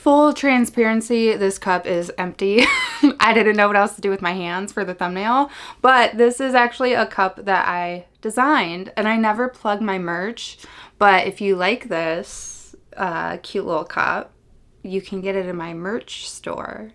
Full transparency, this cup is empty. I didn't know what else to do with my hands for the thumbnail, but this is actually a cup that I designed, and I never plug my merch, but if you like this cute little cup, you can get it in my merch store.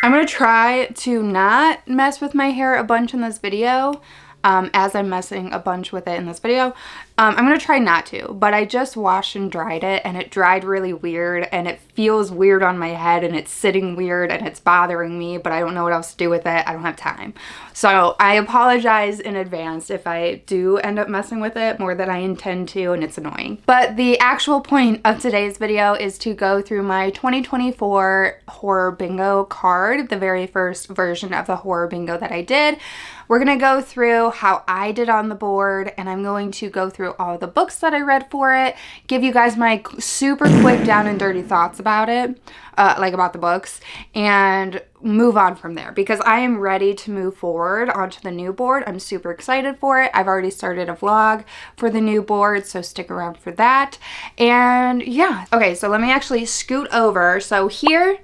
I'm gonna try to not mess with my hair a bunch in this video, as I'm messing a bunch with it in this video. I'm gonna try not to, but I just washed and dried it, and it dried really weird, and it feels weird on my head, and it's sitting weird, and it's bothering me, but I don't know what else to do with it. I don't have time. So I apologize in advance if I do end up messing with it more than I intend to, and it's annoying. But the actual point of today's video is to go through my 2024 horror bingo card, the very first version of the horror bingo that I did. We're gonna go through how I did on the board, and I'm going to go through all the books that I read for it, give you guys my super quick down and dirty thoughts about it, like about the books, and move on from there because I am ready to move forward onto the new board. I'm super excited for it. I've already started a vlog for the new board, so stick around for that. And yeah, okay, so let me actually scoot over. So here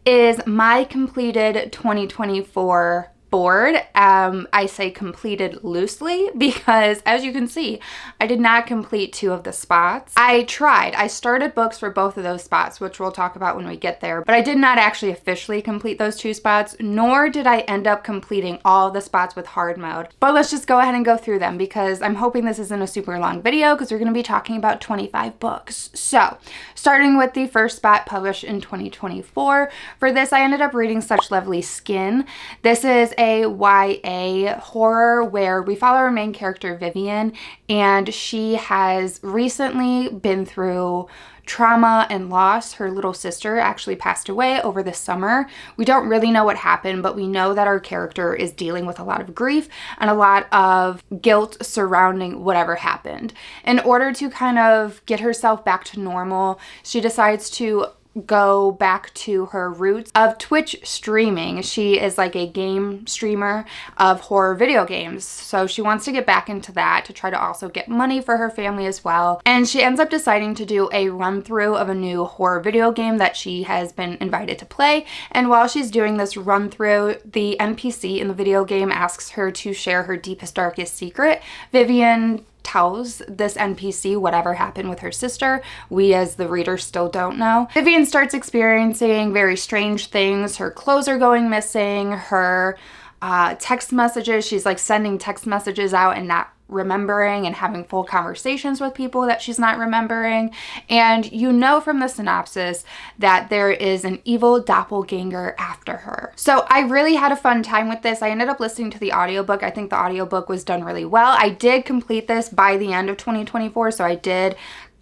is my completed 2024 board. I say completed loosely because, as you can see, I did not complete 2 of the spots. I tried. I started books for both of those spots, which we'll talk about when we get there, but I did not actually officially complete those 2 spots, nor did I end up completing all the spots with hard mode. But let's just go ahead and go through them because I'm hoping this isn't a super long video because we're going to be talking about 25 books. So, starting with the first spot published in 2024. For this, I ended up reading Such Lovely Skin. This is a YA horror where we follow our main character Vivian, and she has recently been through trauma and loss. Her little sister actually passed away over the summer. We don't really know what happened, but we know that our character is dealing with a lot of grief and a lot of guilt surrounding whatever happened. In order to kind of get herself back to normal, she decides to go back to her roots of Twitch streaming. She is like a game streamer of horror video games, so she wants to get back into that to try to also get money for her family as well. And she ends up deciding to do a run through of a new horror video game that she has been invited to play. And while she's doing this run through, the NPC in the video game asks her to share her deepest, darkest secret. Vivian tells this NPC whatever happened with her sister. We as the reader still don't know. Vivian starts experiencing very strange things. Her clothes are going missing. Her text messages, she's like sending text messages out and not remembering, and having full conversations with people that she's not remembering. And you know from the synopsis that there is an evil doppelganger after her. So I really had a fun time with this. I ended up listening to the audiobook. I think the audiobook was done really well. I did complete this by the end of 2024, so I did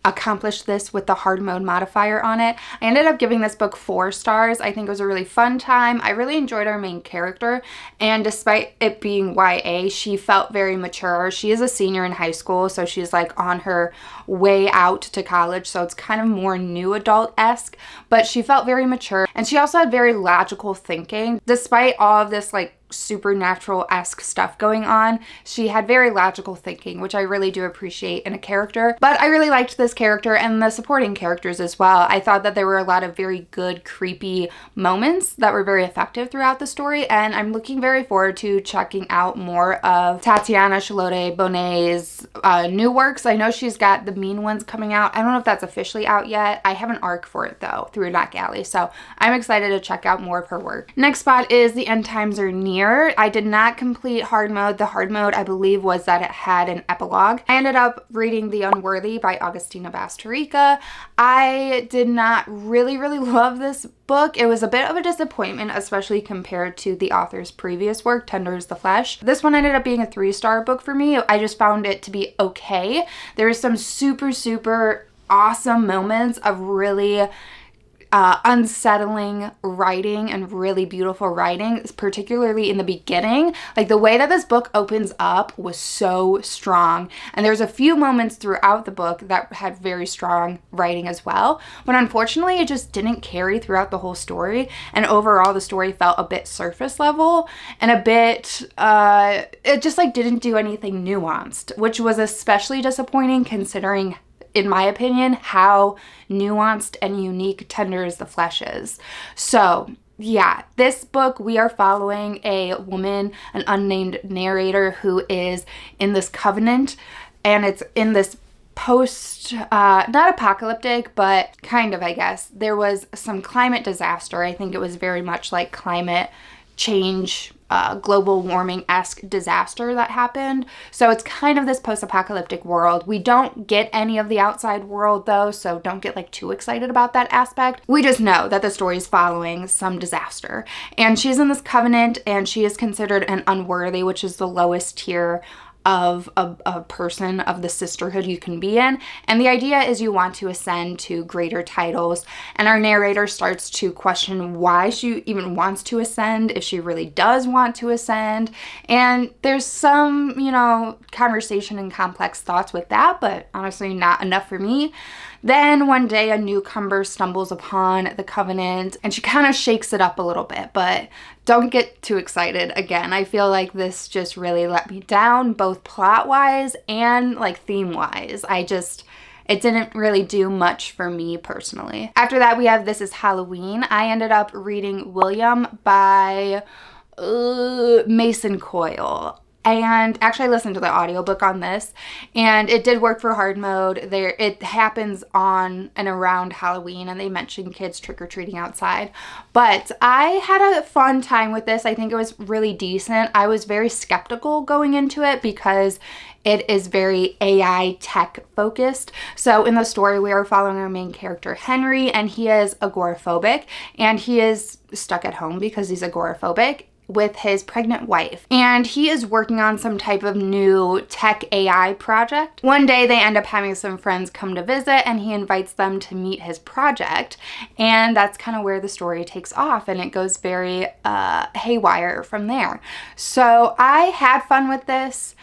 accomplish this with the hard mode modifier on it. I ended up giving this book 4 stars. I think it was a really fun time. I really enjoyed our main character, and despite it being YA, she felt very mature. She is a senior in high school, so she's like on her way out to college, so it's kind of more new adult-esque, but she felt very mature, and she also had very logical thinking. Despite all of this like supernatural-esque stuff going on, she had very logical thinking, which I really do appreciate in a character. But I really liked this character and the supporting characters as well. I thought that there were a lot of very good, creepy moments that were very effective throughout the story, and I'm looking very forward to checking out more of Tatiana Charlotte Bonnet's new works. I know she's got The Mean Ones coming out. I don't know if that's officially out yet. I have an arc for it though, through NetGalley, so I'm excited to check out more of her work. Next spot is The End Times Are Near. I did not complete hard mode. The hard mode, I believe, was that it had an epilogue. I ended up reading The Unworthy by Augustina Basterica. I did not really love this book. It was a bit of a disappointment, especially compared to the author's previous work, Tender is the Flesh. This one ended up being a 3-star book for me. I just found it to be okay. There was some super awesome moments of really unsettling writing and really beautiful writing, particularly in the beginning. Like the way that this book opens up was so strong, and there's a few moments throughout the book that had very strong writing as well, but unfortunately it just didn't carry throughout the whole story, and overall the story felt a bit surface level and a bit it just like didn't do anything nuanced, which was especially disappointing considering in my opinion, how nuanced and unique Tender as the Flesh is. So yeah, this book, we are following a woman, an unnamed narrator, who is in this covenant, and it's in this post, not apocalyptic, but kind of, I guess. There was some climate disaster. I think it was very much like climate change, global warming-esque disaster that happened. So it's kind of this post-apocalyptic world. We don't get any of the outside world though, so don't get like too excited about that aspect. We just know that the story is following some disaster. And she's in this covenant, and she is considered an unworthy, which is the lowest tier of a person of the sisterhood you can be in. And the idea is you want to ascend to greater titles, and our narrator starts to question why she even wants to ascend, if she really does want to ascend. And there's some, you know, conversation and complex thoughts with that, but honestly not enough for me. Then one day a newcomer stumbles upon the covenant, and she kind of shakes it up a little bit, but don't get too excited. Again, I feel like this just really let me down, both plot-wise and like theme-wise. It didn't really do much for me personally. After that, we have This Is Halloween. I ended up reading William by Mason Coyle. And actually I listened to the audiobook on this, and it did work for hard mode. It happens on and around Halloween, and they mention kids trick-or-treating outside. But I had a fun time with this. I think it was really decent. I was very skeptical going into it because it is very AI tech focused. So in the story, we are following our main character, Henry, and he is agoraphobic, and he is stuck at home because he's agoraphobic with his pregnant wife, and he is working on some type of new tech AI project. One day they end up having some friends come to visit, and he invites them to meet his project, and that's kind of where the story takes off, and it goes very haywire from there. So I had fun with this,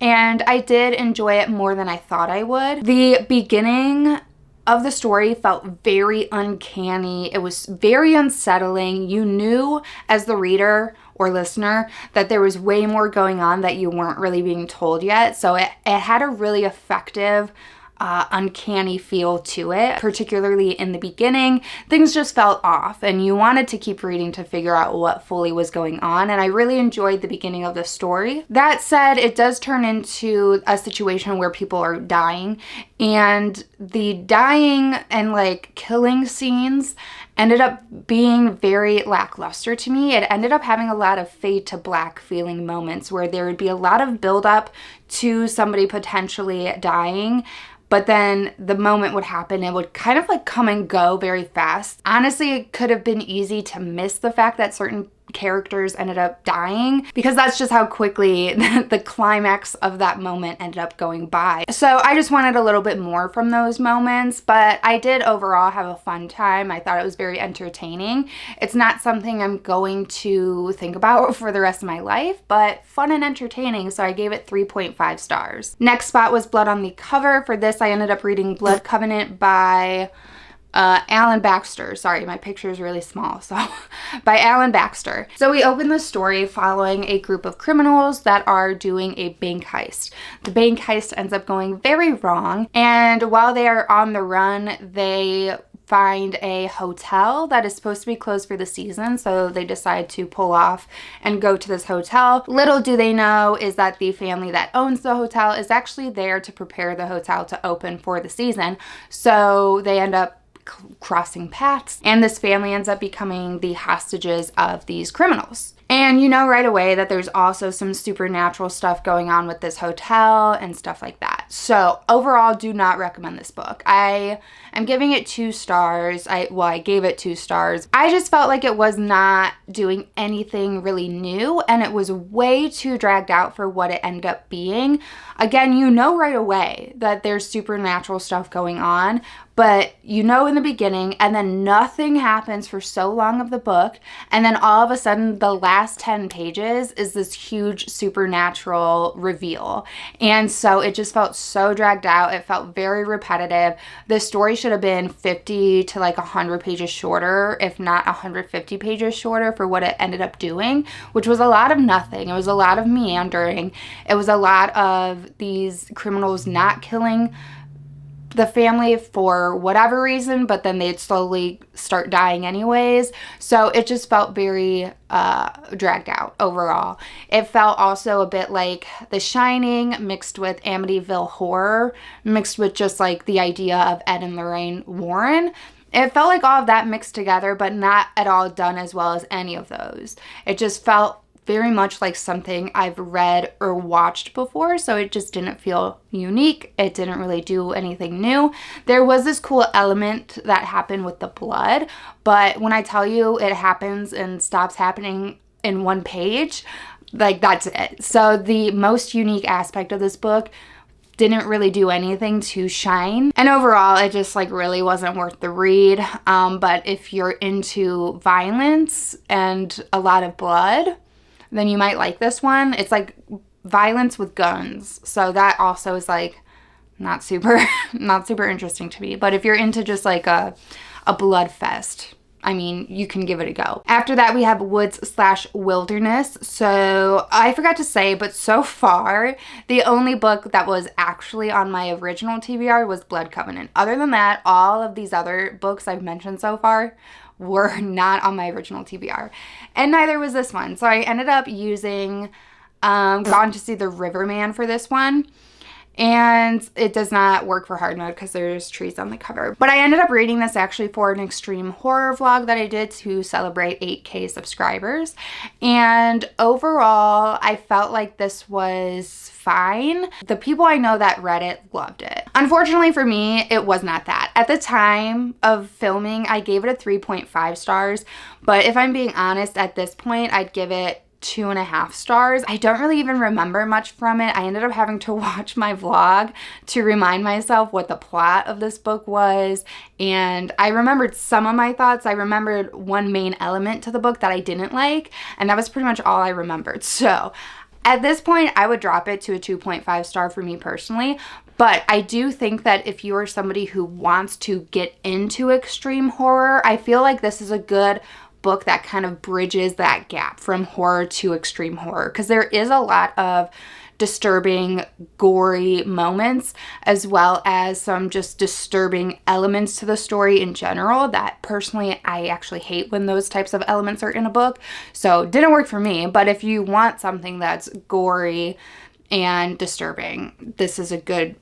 and I did enjoy it more than I thought I would. The beginning of the story felt very uncanny. It was very unsettling. You knew as the reader or listener that there was way more going on that you weren't really being told yet. So it had a really effective, uncanny feel to it, particularly in the beginning. Things just felt off, and you wanted to keep reading to figure out what fully was going on, and I really enjoyed the beginning of the story. That said, it does turn into a situation where people are dying, and the dying and like killing scenes ended up being very lackluster to me. It ended up having a lot of fade to black feeling moments where there would be a lot of buildup to somebody potentially dying, but then the moment would happen, it would kind of like come and go very fast. Honestly, it could have been easy to miss the fact that certain characters ended up dying, because that's just how quickly the climax of that moment ended up going by. So I just wanted a little bit more from those moments, but I did overall have a fun time. I thought it was very entertaining. It's not something I'm going to think about for the rest of my life, but fun and entertaining, so I gave it 3.5 stars. Next spot was Blood on the Cover. For this, I ended up reading Blood Covenant by Alan Baxter. Sorry, my picture is really small. So by Alan Baxter. So we open the story following a group of criminals that are doing a bank heist. The bank heist ends up going very wrong, and while they are on the run, they find a hotel that is supposed to be closed for the season, so they decide to pull off and go to this hotel. Little do they know is that the family that owns the hotel is actually there to prepare the hotel to open for the season, so they end up crossing paths, and this family ends up becoming the hostages of these criminals. And you know right away that there's also some supernatural stuff going on with this hotel and stuff like that. So overall, do not recommend this book. I am giving it 2 stars. I gave it 2 stars. I just felt like it was not doing anything really new, and it was way too dragged out for what it ended up being. Again, you know right away that there's supernatural stuff going on, but you know in the beginning, and then nothing happens for so long of the book, and then all of a sudden the last 10 pages is this huge supernatural reveal. And so it just felt so dragged out. It felt very repetitive. The story should have been 50 to like 100 pages shorter, if not 150 pages shorter, for what it ended up doing, which was a lot of nothing. It was a lot of meandering. It was a lot of these criminals not killing the family for whatever reason, but then they'd slowly start dying anyways. So it just felt very dragged out overall. It felt also a bit like The Shining mixed with Amityville Horror, mixed with just like the idea of Ed and Lorraine Warren. It felt like all of that mixed together, but not at all done as well as any of those. It just felt very much like something I've read or watched before, so it just didn't feel unique. It didn't really do anything new. There was this cool element that happened with the blood, but when I tell you it happens and stops happening in one page, like that's it. So the most unique aspect of this book didn't really do anything to shine, and overall it just like really wasn't worth the read. But if you're into violence and a lot of blood, then you might like this one. It's like violence with guns, so that also is like not super interesting to me. But if you're into just like a blood fest, I mean, you can give it a go. After that, we have Woods/Wilderness. So I forgot to say, but so far, the only book that was actually on my original TBR was Blood Covenant. Other than that, all of these other books I've mentioned so far were not on my original TBR. And neither was this one. So I ended up using Gone to See the Riverman for this one. And it does not work for hard mode because there's trees on the cover. But I ended up reading this actually for an extreme horror vlog that I did to celebrate 8K subscribers. And overall, I felt like this was fine. The people I know that read it loved it. Unfortunately for me, it was not that. At the time of filming, I gave it a 3.5 stars. But if I'm being honest, at this point, I'd give it 2.5 stars. I don't really even remember much from it. I ended up having to watch my vlog to remind myself what the plot of this book was, and I remembered some of my thoughts. I remembered one main element to the book that I didn't like, and that was pretty much all I remembered. So at this point, I would drop it to a 2.5 star for me personally. But I do think that if you are somebody who wants to get into extreme horror, I feel like this is a good book that kind of bridges that gap from horror to extreme horror, because there is a lot of disturbing, gory moments, as well as some just disturbing elements to the story in general that personally I actually hate when those types of elements are in a book. So it didn't work for me. But if you want something that's gory and disturbing, this is a good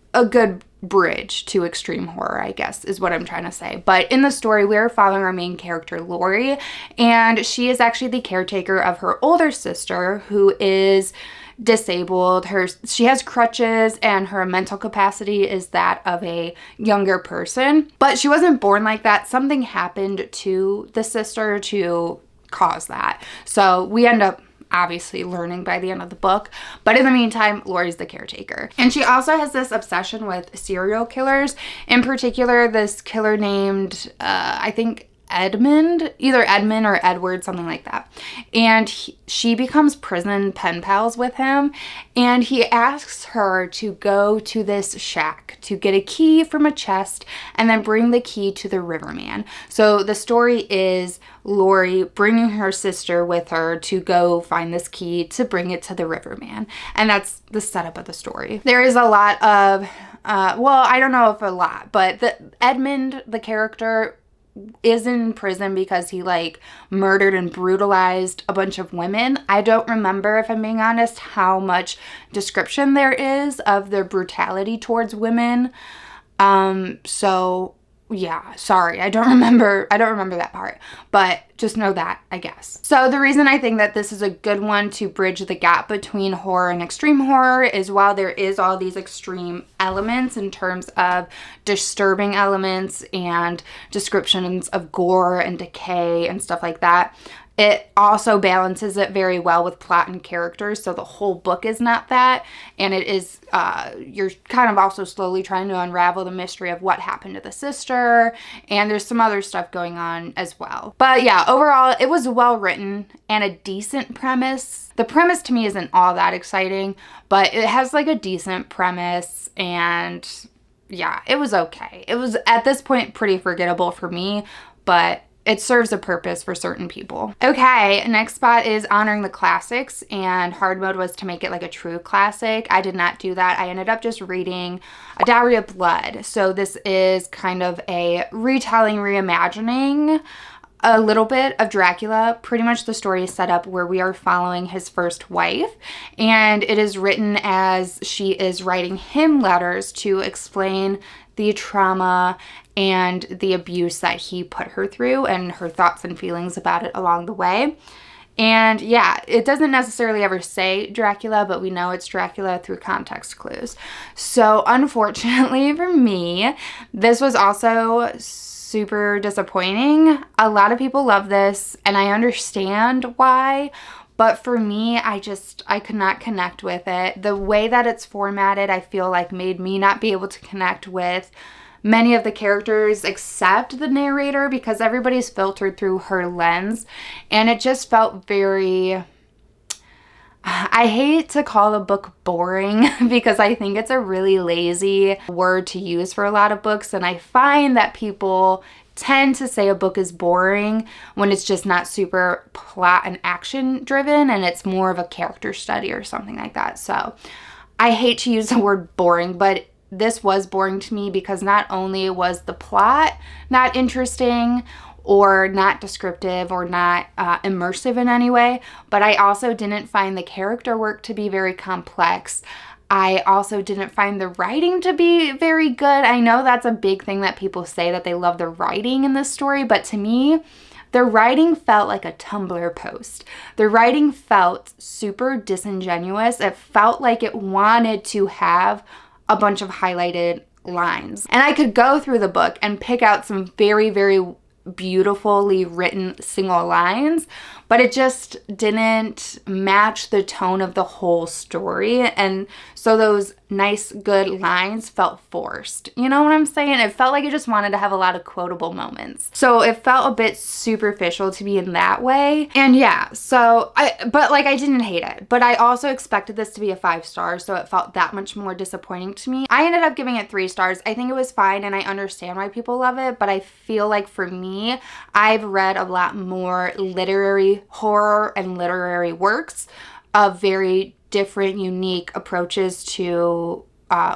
bridge to extreme horror, I guess, is what I'm trying to say. But in the story, we're following our main character, Lori, and she is actually the caretaker of her older sister, who is disabled. She has crutches, and her mental capacity is that of a younger person. But she wasn't born like that. Something happened to the sister to cause that. So we end up obviously learning by the end of the book. But in the meantime, Lori's the caretaker. And she also has this obsession with serial killers. In particular, this killer named, I think, Edmund, either Edmund or Edward, something like that. And she becomes prison pen pals with him, and he asks her to go to this shack to get a key from a chest and then bring the key to the Riverman. So the story is Lori bringing her sister with her to go find this key to bring it to the Riverman. And that's the setup of the story. There is a lot of, well, I don't know if a lot, but Edmund, the character, is in prison because he like murdered and brutalized a bunch of women. I don't remember, if I'm being honest, how much description there is of their brutality towards women. So yeah, sorry, I don't remember that part, but just know that, I guess. So the reason I think that this is a good one to bridge the gap between horror and extreme horror is while there is all these extreme elements in terms of disturbing elements and descriptions of gore and decay and stuff like that, it also balances it very well with plot and characters, so the whole book is not that, and it is, you're kind of also slowly trying to unravel the mystery of what happened to the sister, and there's some other stuff going on as well. But yeah, overall, it was well written and a decent premise. The premise to me isn't all that exciting, but it has like a decent premise, and yeah, it was okay. It was, at this point, pretty forgettable for me, but it serves a purpose for certain people. Okay, next spot is honoring the classics, and hard mode was to make it like a true classic. I did not do that. I ended up just reading A Dowry of Blood. So this is kind of a retelling, reimagining a little bit of Dracula. Pretty much the story is set up where we are following his first wife, and it is written as she is writing him letters to explain the trauma and the abuse that he put her through and her thoughts and feelings about it along the way. And yeah, it doesn't necessarily ever say Dracula, but we know it's Dracula through context clues. So unfortunately for me, this was also super disappointing. A lot of people love this, and I understand why. But for me, I could not connect with it. The way that it's formatted, I feel like made me not be able to connect with many of the characters except the narrator, because everybody's filtered through her lens. And it just felt very, I hate to call a book boring because I think it's a really lazy word to use for a lot of books. And I find that people tend to say a book is boring when it's just not super plot and action driven and it's more of a character study or something like that. So I hate to use the word boring, but this was boring to me because not only was the plot not interesting or not descriptive or not immersive in any way, but I also didn't find the character work to be very complex. I also didn't find the writing to be very good. I know that's a big thing that people say, that they love the writing in this story, but to me, the writing felt like a Tumblr post. The writing felt super disingenuous. It felt like it wanted to have a bunch of highlighted lines. And I could go through the book and pick out some very, very beautifully written single lines, but it just didn't match the tone of the whole story. And so those nice, good lines felt forced. You know what I'm saying? It felt like it just wanted to have a lot of quotable moments. So it felt a bit superficial to me in that way. And yeah, but I didn't hate it, but I also expected this to be a 5 stars, so it felt that much more disappointing to me. I ended up giving it 3 stars. I think it was fine, and I understand why people love it, but I feel like for me, I've read a lot more literary horror and literary works of very different, unique approaches to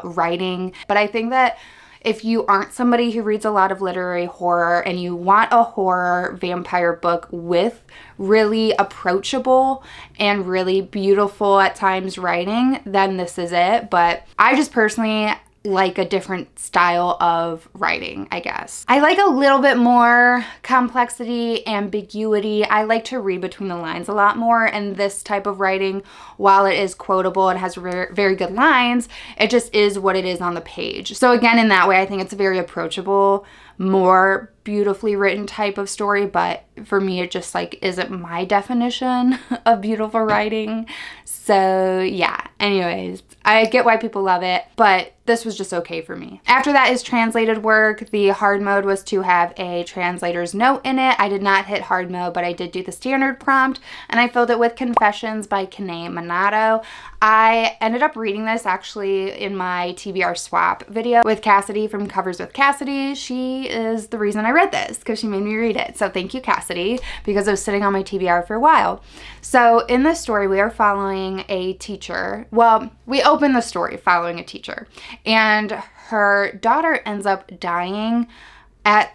writing. But I think that if you aren't somebody who reads a lot of literary horror and you want a horror vampire book with really approachable and really beautiful at times writing, then this is it. But I just personally like a different style of writing, I guess. I like a little bit more complexity, ambiguity. I like to read between the lines a lot more, and this type of writing, while it is quotable and has very good lines, it just is what it is on the page. So again, in that way, I think it's a very approachable, more beautifully written type of story, but for me, it just isn't my definition of beautiful writing. So yeah, anyways, I get why people love it, but this was just okay for me. After that is translated work. The hard mode was to have a translator's note in it. I did not hit hard mode, but I did do the standard prompt, and I filled it with Confessions by Kane Minato. I ended up reading this actually in my TBR swap video with Cassidy from Covers with Cassidy. She is the reason I read this, because she made me read it. So thank you, Cassidy, because it was sitting on my TBR for a while. So in this story, we are following a teacher. Well, we open the story following a teacher, and her daughter ends up dying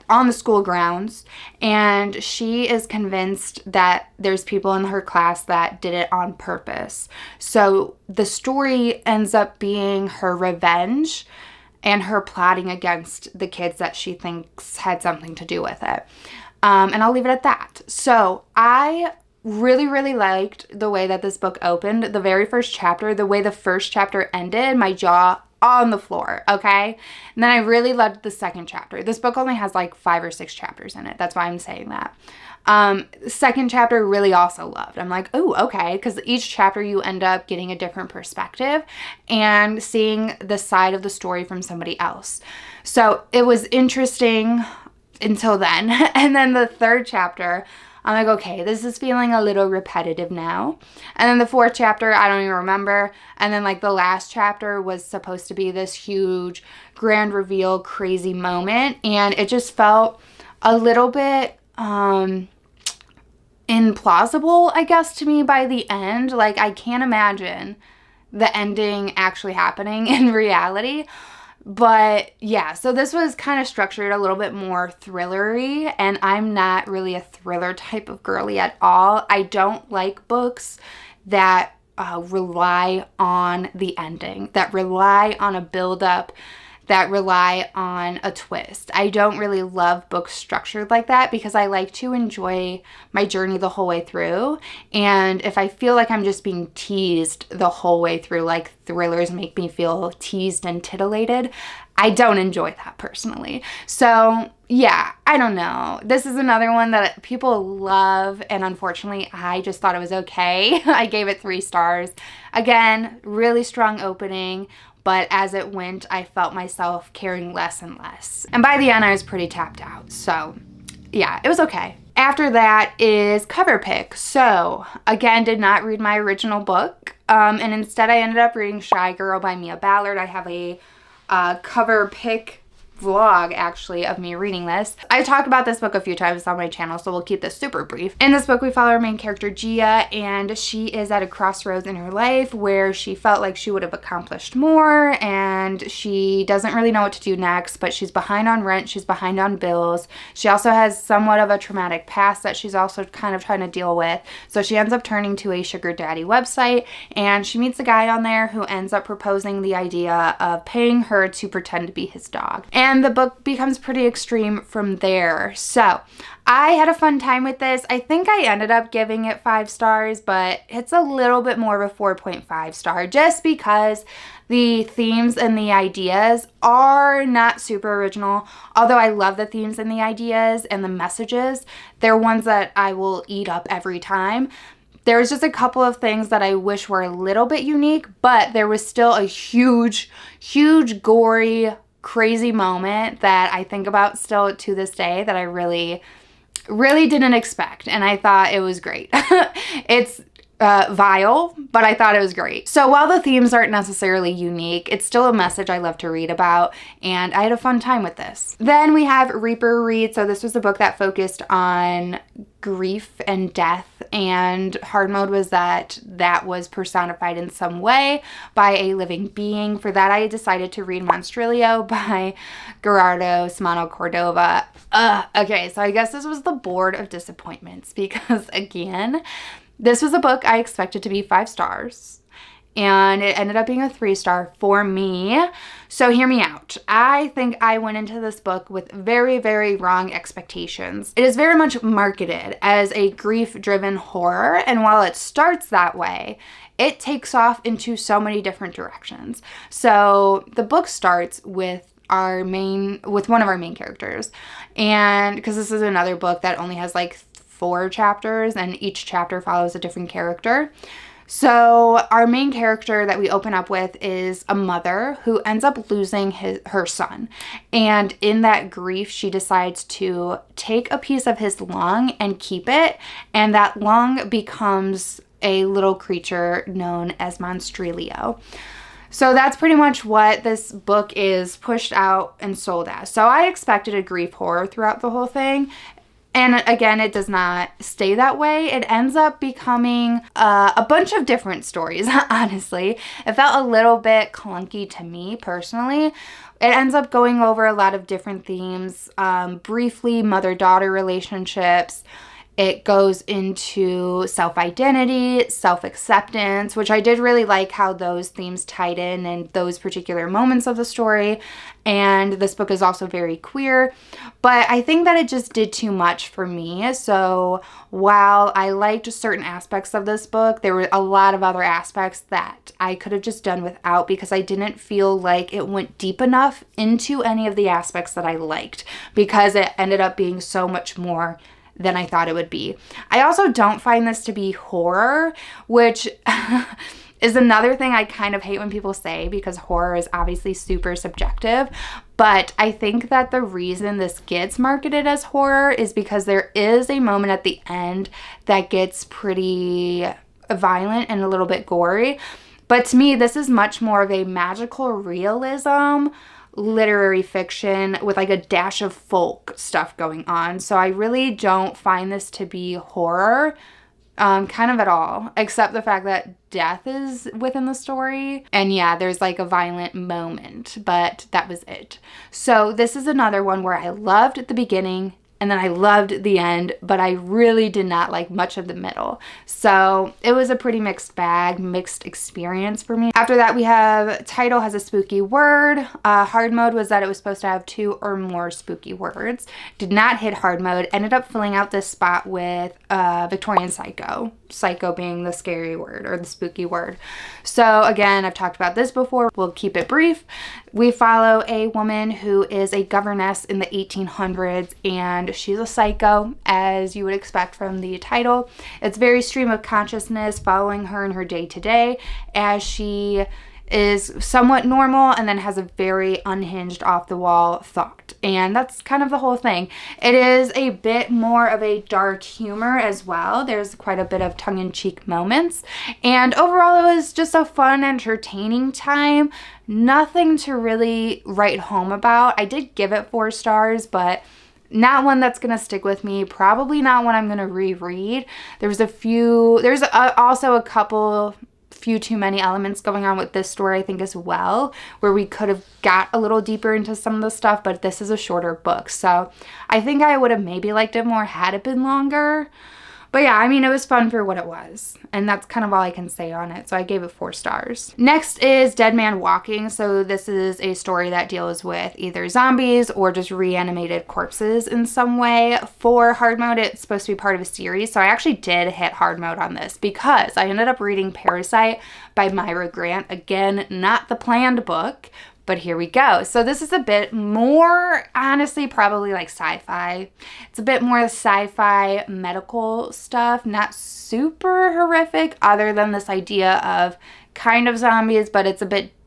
on the school grounds, and she is convinced that there's people in her class that did it on purpose. So the story ends up being her revenge and her plotting against the kids that she thinks had something to do with it. And I'll leave it at that. So I really, really liked the way that this book opened. The very first chapter, the way the first chapter ended, my jaw on the floor, okay? And then I really loved the second chapter. This book only has 5 or 6 chapters in it. That's why I'm saying that. Second chapter really also loved. I'm like, oh, okay, because each chapter you end up getting a different perspective and seeing the side of the story from somebody else. So it was interesting until then. And then the third chapter, I'm like, okay, this is feeling a little repetitive now. And then the fourth chapter, I don't even remember. And then the last chapter was supposed to be this huge grand reveal, crazy moment. And it just felt a little bit implausible, I guess, to me by the end. Like, I can't imagine the ending actually happening in reality. But yeah, so this was kind of structured a little bit more thrillery, and I'm not really a thriller type of girly at all. I don't like books that rely on the ending, that rely on a build-up, that rely on a twist. I don't really love books structured like that because I like to enjoy my journey the whole way through. And if I feel like I'm just being teased the whole way through, like thrillers make me feel teased and titillated, I don't enjoy that personally. So yeah, I don't know. This is another one that people love, and unfortunately, I just thought it was okay. I gave it 3 stars. Again, really strong opening, but as it went, I felt myself caring less and less. And by the end, I was pretty tapped out. So yeah, it was okay. After that is cover pick. So again, did not read my original book. And instead I ended up reading Shy Girl by Mia Ballard. I have a cover pick vlog actually of me reading this. I talked about this book a few times on my channel, so we'll keep this super brief. In this book, we follow our main character Gia, and she is at a crossroads in her life where she felt like she would have accomplished more, and she doesn't really know what to do next, but she's behind on rent, she's behind on bills. She also has somewhat of a traumatic past that she's also kind of trying to deal with. So she ends up turning to a sugar daddy website, and she meets a guy on there who ends up proposing the idea of paying her to pretend to be his dog. And the book becomes pretty extreme from there. So I had a fun time with this. I think I ended up giving it 5 stars, but it's a little bit more of a 4.5 star just because the themes and the ideas are not super original. Although I love the themes and the ideas and the messages, they're ones that I will eat up every time. There was just a couple of things that I wish were a little bit unique, but there was still a huge, gory, crazy moment that I think about still to this day that I really didn't expect, and I thought it was great. It's vile, but I thought it was great. So while the themes aren't necessarily unique, it's still a message I love to read about, and I had a fun time with this. Then we have Reaper Read. So this was a book that focused on grief and death, and hard mode was that was personified in some way by a living being. For that, I decided to read Monstrilio by Gerardo Smano Cordova. Okay, so I guess this was the board of disappointments because again, this was a book I expected to be 5 stars, and it ended up being a 3 star for me. So hear me out. I think I went into this book with very, very wrong expectations. It is very much marketed as a grief-driven horror, and while it starts that way, it takes off into so many different directions. So the book starts with one of our main characters, and because this is another book that only has like 4 chapters, and each chapter follows a different character. So our main character that we open up with is a mother who ends up losing her son. And in that grief, she decides to take a piece of his lung and keep it. And that lung becomes a little creature known as monstrilio. So that's pretty much what this book is pushed out and sold as. So I expected a grief horror throughout the whole thing. And again, it does not stay that way. It ends up becoming a bunch of different stories, honestly. It felt a little bit clunky to me personally. It ends up going over a lot of different themes, briefly mother-daughter relationships. It goes into self-identity, self-acceptance, which I did really like how those themes tied in those particular moments of the story. And this book is also very queer, but I think that it just did too much for me. So while I liked certain aspects of this book, there were a lot of other aspects that I could have just done without because I didn't feel like it went deep enough into any of the aspects that I liked because it ended up being so much more than I thought it would be. I also don't find this to be horror, which is another thing I kind of hate when people say because horror is obviously super subjective. But I think that the reason this gets marketed as horror is because there is a moment at the end that gets pretty violent and a little bit gory. But to me, this is much more of a magical realism literary fiction with like a dash of folk stuff going on. So I really don't find this to be horror. Kind of at all, except the fact that death is within the story. And yeah, there's like a violent moment, but that was it. So this is another one where I loved the beginning and then I loved the end, but I really did not like much of the middle. So it was a pretty mixed bag, mixed experience for me. After that, we have title has a spooky word. Hard mode was that it was supposed to have 2 or more spooky words. Did not hit hard mode. Ended up filling out this spot with Victorian psycho. Psycho being the scary word or the spooky word. So again, I've talked about this before. We'll keep it brief. We follow a woman who is a governess in the 1800s, and she's a psycho, as you would expect from the title. It's very stream of consciousness following her in her day-to-day as she is somewhat normal and then has a very unhinged, off-the-wall thought. And that's kind of the whole thing. It is a bit more of a dark humor as well. There's quite a bit of tongue-in-cheek moments. And overall, it was just a fun, entertaining time. Nothing to really write home about. I did give it 4 stars, but not one that's going to stick with me. Probably not one I'm going to reread. There's also a couple few too many elements going on with this story, I think, as well, where we could have got a little deeper into some of the stuff, but this is a shorter book. So I think I would have maybe liked it more had it been longer. But yeah, I mean, it was fun for what it was. And that's kind of all I can say on it. So I gave it 4 stars. Next is Dead Man Walking. So this is a story that deals with either zombies or just reanimated corpses in some way. For hard mode, it's supposed to be part of a series. So I actually did hit hard mode on this because I ended up reading Parasite by Myra Grant. Again, not the planned book, but here we go. So this is a bit more, honestly, probably like sci-fi. It's a bit more sci-fi medical stuff, not super horrific other than this idea of kind of zombies, but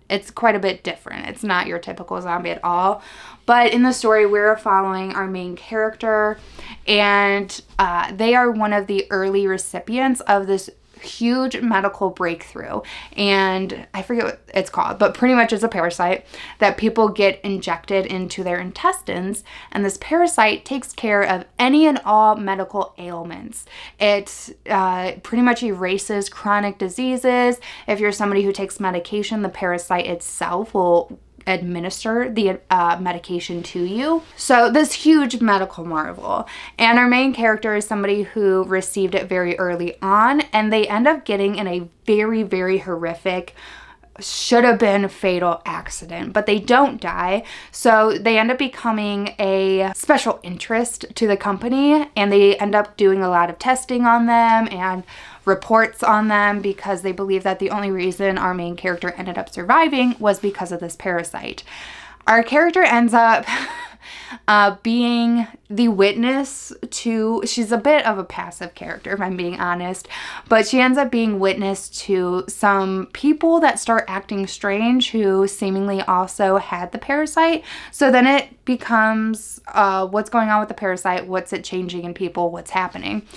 it's quite a bit different. It's not your typical zombie at all. But in the story, we're following our main character, and they are one of the early recipients of this huge medical breakthrough, and I forget what it's called, but pretty much it's a parasite that people get injected into their intestines, and this parasite takes care of any and all medical ailments. It pretty much erases chronic diseases. If you're somebody who takes medication, the parasite itself will administer the medication to you. So this huge medical marvel. And our main character is somebody who received it very early on, and they end up getting in a very, very horrific, should have been fatal accident, but they don't die. So they end up becoming a special interest to the company, and they end up doing a lot of testing on them and reports on them because they believe that the only reason our main character ended up surviving was because of this parasite. Our character ends up being the witness to, she's a bit of a passive character if I'm being honest, but she ends up being witness to some people that start acting strange who seemingly also had the parasite. So then it becomes what's going on with the parasite, what's it changing in people, what's happening.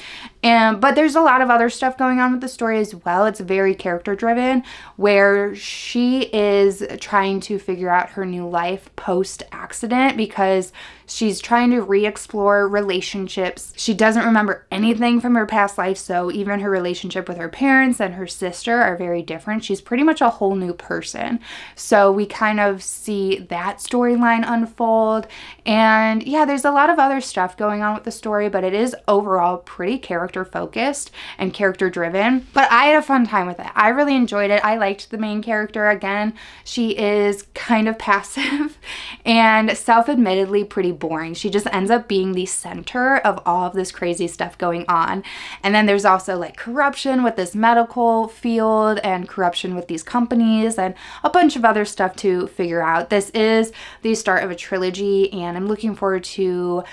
But there's a lot of other stuff going on with the story as well. It's very character driven, where she is trying to figure out her new life post accident because she's trying to re-explore relationships. She doesn't remember anything from her past life, so even her relationship with her parents and her sister are very different. She's pretty much a whole new person. So we kind of see that storyline unfold. And yeah, there's a lot of other stuff going on with the story, but it is overall pretty character focused and character driven. But I had a fun time with it. I really enjoyed it. I liked the main character. Again, she is kind of passive and self-admittedly pretty boring. She just ends up being the center of all of this crazy stuff going on. And then there's also like corruption with this medical field and corruption with these companies and a bunch of other stuff to figure out. This is the start of a trilogy, and I'm looking forward to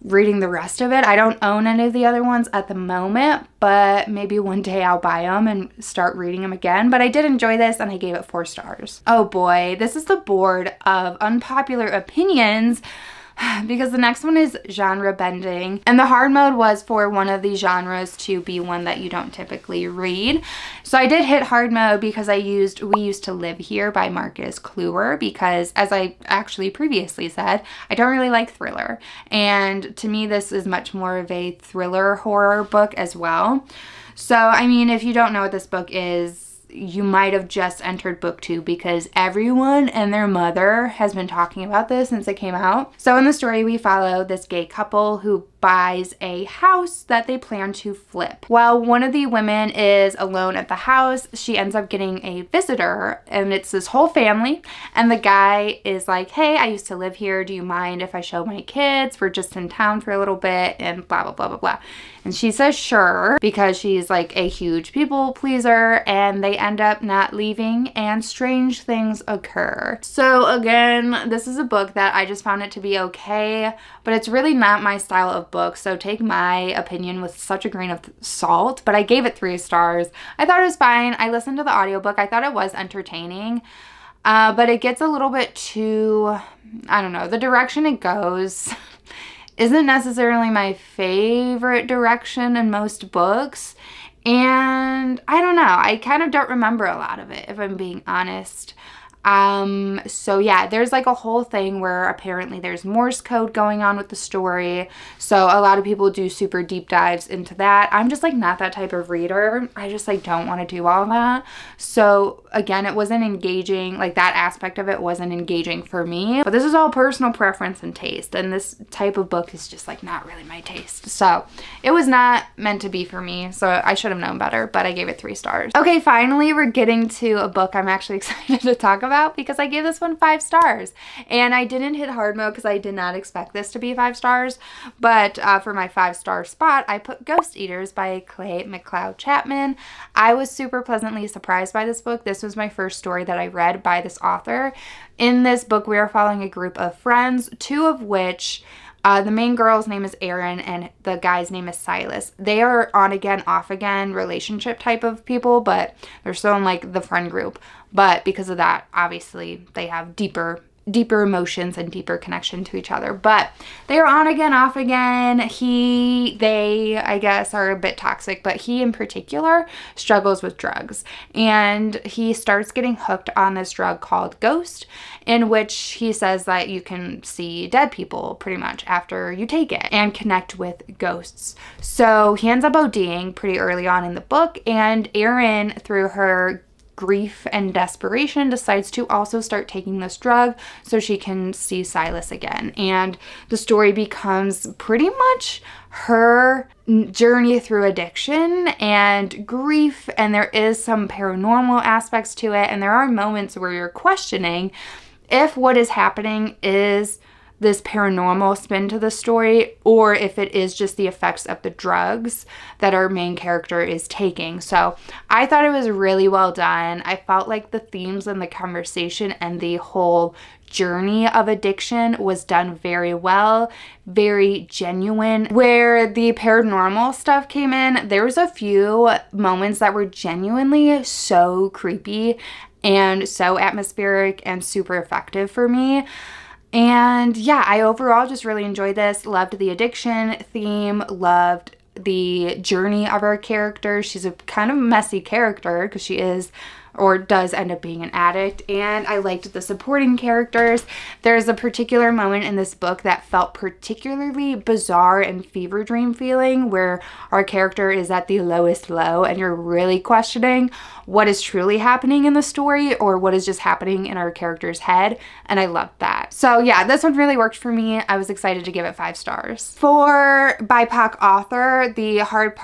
reading the rest of it. I don't own any of the other ones at the moment, but maybe one day I'll buy them and start reading them again. But I did enjoy this, and I gave it 4 stars. Oh boy, this is the board of unpopular opinions. because the next one is genre bending, and the hard mode was for one of these genres to be one that you don't typically read. So I did hit hard mode because We Used to Live Here by Marcus Kluwer, because as I actually previously said, I don't really like thriller, and to me this is much more of a thriller horror book as well. So I mean, if you don't know what this book is, you might have just entered book 2, because everyone and their mother has been talking about this since it came out. So in the story, we follow this gay couple who buys a house that they plan to flip. While one of the women is alone at the house, she ends up getting a visitor, and it's this whole family, and the guy is like, hey, I used to live here. Do you mind if I show my kids? We're just in town for a little bit, and blah, blah, blah, blah, blah. And she says sure, because she's like a huge people pleaser, and they end up not leaving, and strange things occur. So again, this is a book that I just found it to be okay, but it's really not my style of book, so take my opinion with such a grain of salt. But I gave it 3 stars. I thought it was fine. I listened to the audiobook. I thought it was entertaining, but it gets a little bit too, I don't know, the direction it goes isn't necessarily my favorite direction in most books, and I don't know, I kind of don't remember a lot of it, if I'm being honest. So yeah, there's like a whole thing where apparently there's Morse code going on with the story. So a lot of people do super deep dives into that. I'm just like not that type of reader. I just like don't want to do all that. So again, it wasn't engaging, like that aspect of it wasn't engaging for me, but this is all personal preference and taste. And this type of book is just like not really my taste. So it was not meant to be for me. So I should have known better, but I gave it 3 stars. Okay, finally, we're getting to a book I'm actually excited to talk about, because I gave this one 5 stars, and I didn't hit hard mode because I did not expect this to be 5 stars, but for my 5-star spot, I put Ghost Eaters by Clay McLeod Chapman. I was super pleasantly surprised by this book. This was my first story that I read by this author. In this book, we are following a group of friends, 2 of which the main girl's name is Erin and the guy's name is Silas. They are on again, off again relationship type of people, but they're still in like the friend group. But because of that, obviously they have deeper emotions and deeper connection to each other. But they are on again, off again. They, I guess, are a bit toxic, but he in particular struggles with drugs. And he starts getting hooked on this drug called Ghost, in which he says that you can see dead people pretty much after you take it and connect with ghosts. So he ends up ODing pretty early on in the book, and Erin, through her grief and desperation, decides to also start taking this drug so she can see Silas again. And the story becomes pretty much her journey through addiction and grief, and there is some paranormal aspects to it, and there are moments where you're questioning if what is happening is this paranormal spin to the story, or if it is just the effects of the drugs that our main character is taking. So I thought it was really well done. I felt like the themes and the conversation and the whole journey of addiction was done very well, very genuine. Where the paranormal stuff came in, there was a few moments that were genuinely so creepy and so atmospheric and super effective for me. And yeah, I overall just really enjoyed this. Loved the addiction theme, loved the journey of our character. She's a kind of messy character because she is or does end up being an addict, and I liked the supporting characters. There's a particular moment in this book that felt particularly bizarre and fever dream feeling, where our character is at the lowest low and you're really questioning what is truly happening in the story or what is just happening in our character's head, and I loved that. So yeah, this one really worked for me. I was excited to give it 5 stars. For BIPOC author, the hard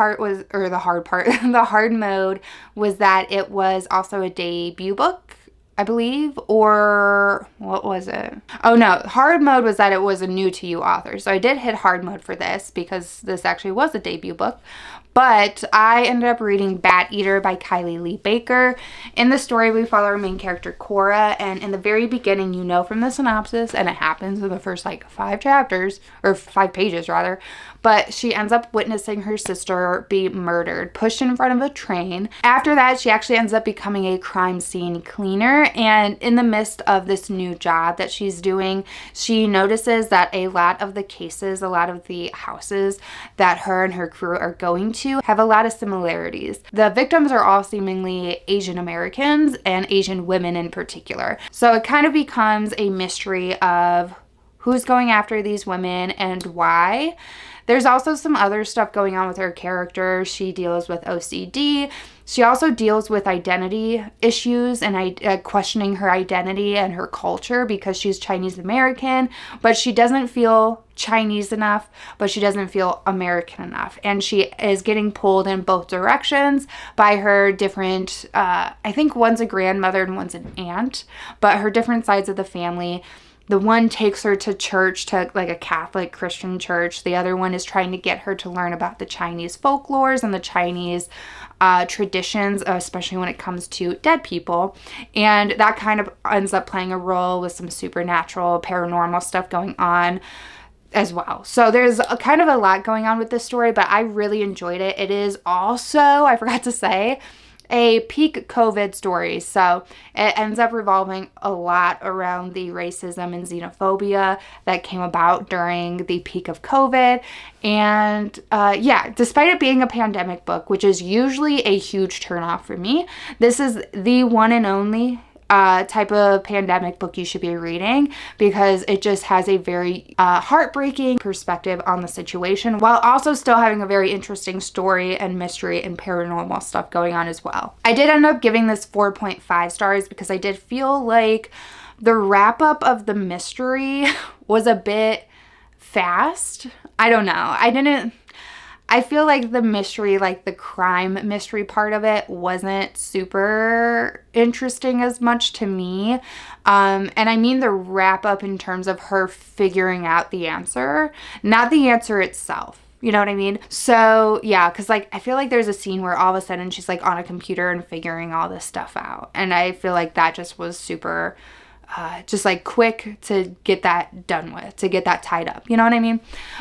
mode was that it was also a debut book, I believe, or what was it? Oh no, hard mode was that it was a new to you author. So I did hit hard mode for this because this actually was a debut book. But I ended up reading Bat Eater by Kylie Lee Baker. In the story, we follow our main character, Cora, and in the very beginning, you know from the synopsis, and it happens in the first like 5 chapters, or 5 pages rather, but she ends up witnessing her sister be murdered, pushed in front of a train. After that, she actually ends up becoming a crime scene cleaner, and in the midst of this new job that she's doing, she notices that a lot of the cases, a lot of the houses that her and her crew are going to have a lot of similarities. The victims are all seemingly Asian Americans and Asian women in particular. So it kind of becomes a mystery of who's going after these women and why. There's also some other stuff going on with her character. She deals with OCD. She also deals with identity issues and questioning her identity and her culture because she's Chinese American, but she doesn't feel Chinese enough, but she doesn't feel American enough. And she is getting pulled in both directions by her different, I think one's a grandmother and one's an aunt, but her different sides of the family. The one takes her to church, to like a Catholic Christian church. The other one is trying to get her to learn about the Chinese folklores and the Chinese traditions, especially when it comes to dead people. And that kind of ends up playing a role with some supernatural, paranormal stuff going on as well. So there's kind of a lot going on with this story, but I really enjoyed it. It is also, I forgot to say, a peak COVID story. So it ends up revolving a lot around the racism and xenophobia that came about during the peak of COVID. And yeah, despite it being a pandemic book, which is usually a huge turnoff for me, this is the one and only type of pandemic book you should be reading because it just has a very heartbreaking perspective on the situation while also still having a very interesting story and mystery and paranormal stuff going on as well. I did end up giving this 4.5 stars because I did feel like the wrap up of the mystery was a bit fast. I don't know. I feel like the mystery, like the crime mystery part of it wasn't super interesting as much to me. And I mean the wrap up in terms of her figuring out the answer, not the answer itself. You know what I mean? So yeah, because like I feel like there's a scene where all of a sudden she's like on a computer and figuring all this stuff out. And I feel like that just was super just like quick to get that done with, to get that tied up. You know what I mean?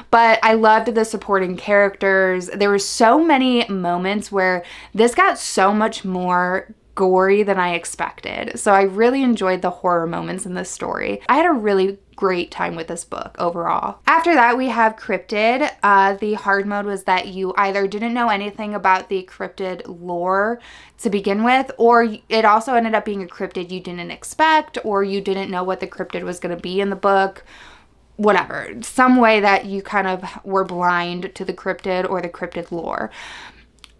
But I loved the supporting characters. There were so many moments where this got so much more gory than I expected. So I really enjoyed the horror moments in this story. I had a really great time with this book overall. After that, we have Cryptid. The hard mode was that you either didn't know anything about the cryptid lore to begin with, or it also ended up being a cryptid you didn't expect, or you didn't know what the cryptid was going to be in the book. Whatever. Some way that you kind of were blind to the cryptid or the cryptid lore.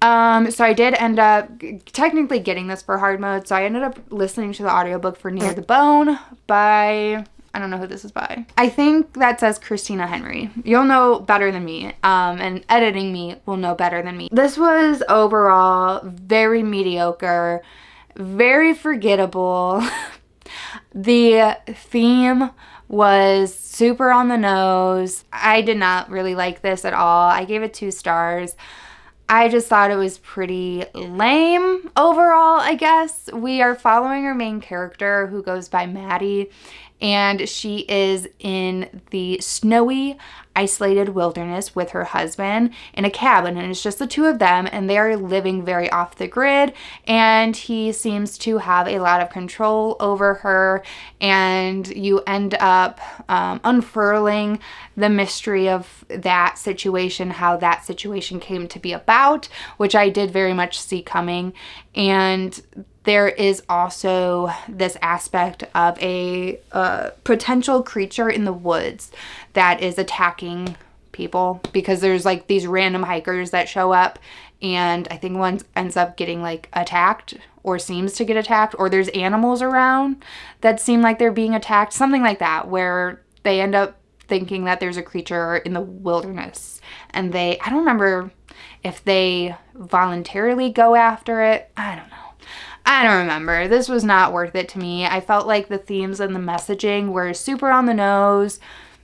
So I did end up technically getting this for hard mode. So I ended up listening to the audiobook for Near the Bone by, I don't know who this is by. I think that says Christina Henry. You'll know better than me. And editing me will know better than me. This was overall very mediocre, very forgettable. The theme was super on the nose. I did not really like this at all. I gave it 2 stars. I just thought it was pretty lame overall, I guess. We are following our main character who goes by Maddie, and she is in the snowy, isolated wilderness with her husband in a cabin, and it's just the 2 of them, and they are living very off the grid, and he seems to have a lot of control over her, and you end up unfurling the mystery of that situation, how that situation came to be about, which I did very much see coming. And there is also this aspect of a potential creature in the woods that is attacking people because there's like these random hikers that show up, and I think one ends up getting like attacked or seems to get attacked, or there's animals around that seem like they're being attacked, something like that, where they end up thinking that there's a creature in the wilderness, and I don't remember if they voluntarily go after it. I don't remember. This was not worth it to me. I felt like the themes and the messaging were super on the nose,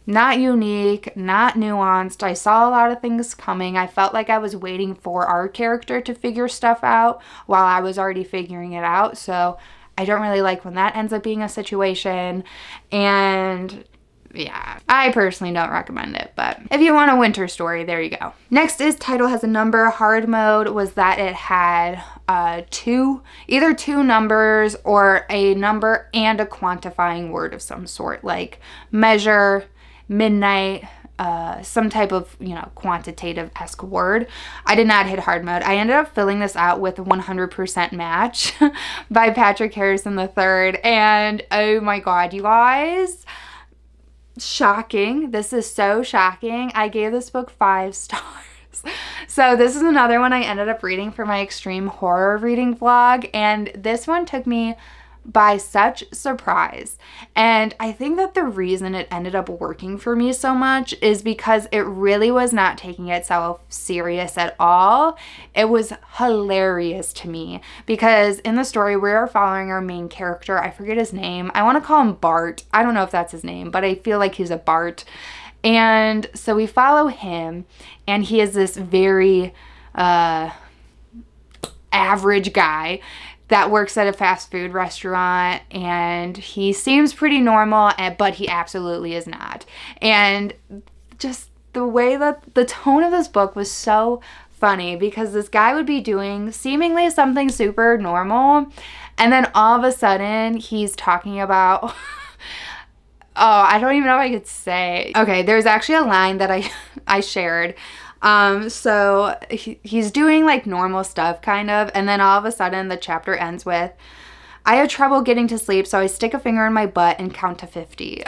not unique, not nuanced. I saw a lot of things coming. I felt like I was waiting for our character to figure stuff out while I was already figuring it out. So I don't really like when that ends up being a situation. And yeah, I personally don't recommend it, but if you want a winter story, there you go. Next is title has a number. Hard mode was that it had either two numbers or a number and a quantifying word of some sort, like measure, midnight, some type of, quantitative-esque word. I did not hit hard mode. I ended up filling this out with 100% match by Patrick Harrison III, and oh my god, you guys, shocking. This is so shocking. I gave this book 5 stars. So this is another one I ended up reading for my extreme horror reading vlog, and this one took me by such surprise. And I think that the reason it ended up working for me so much is because it really was not taking itself serious at all. It was hilarious to me because in the story we are following our main character. I forget his name. I want to call him Bart. I don't know if that's his name, but I feel like he's a Bart. And so we follow him, and he is this very average guy that works at a fast food restaurant, and he seems pretty normal, but he absolutely is not. And just the way that the tone of this book was so funny, because this guy would be doing seemingly something super normal, and then all of a sudden he's talking about oh, I don't even know if I could say. Okay, there's actually a line that I shared. So he's doing like normal stuff kind of, and then all of a sudden the chapter ends with, I have trouble getting to sleep, so I stick a finger in my butt and count to 50.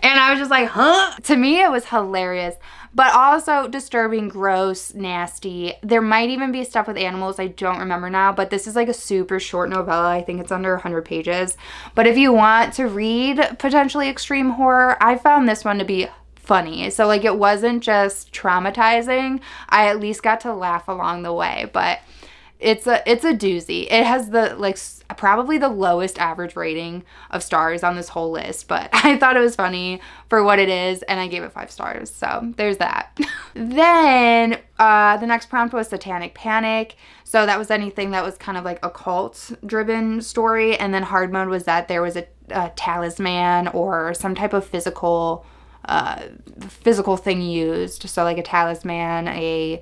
And I was just like, huh? To me, it was hilarious, but also disturbing, gross, nasty. There might even be stuff with animals. I don't remember now, but this is like a super short novella. I think it's under 100 pages. But if you want to read potentially extreme horror, I found this one to be funny. So like it wasn't just traumatizing. I at least got to laugh along the way, but it's a doozy. It has probably the lowest average rating of stars on this whole list, but I thought it was funny for what it is, and I gave it 5 stars. So there's that. Then the next prompt was Satanic Panic. So that was anything that was kind of like occult driven story. And then hard mode was that there was a talisman or some type of physical thing used. So like a talisman,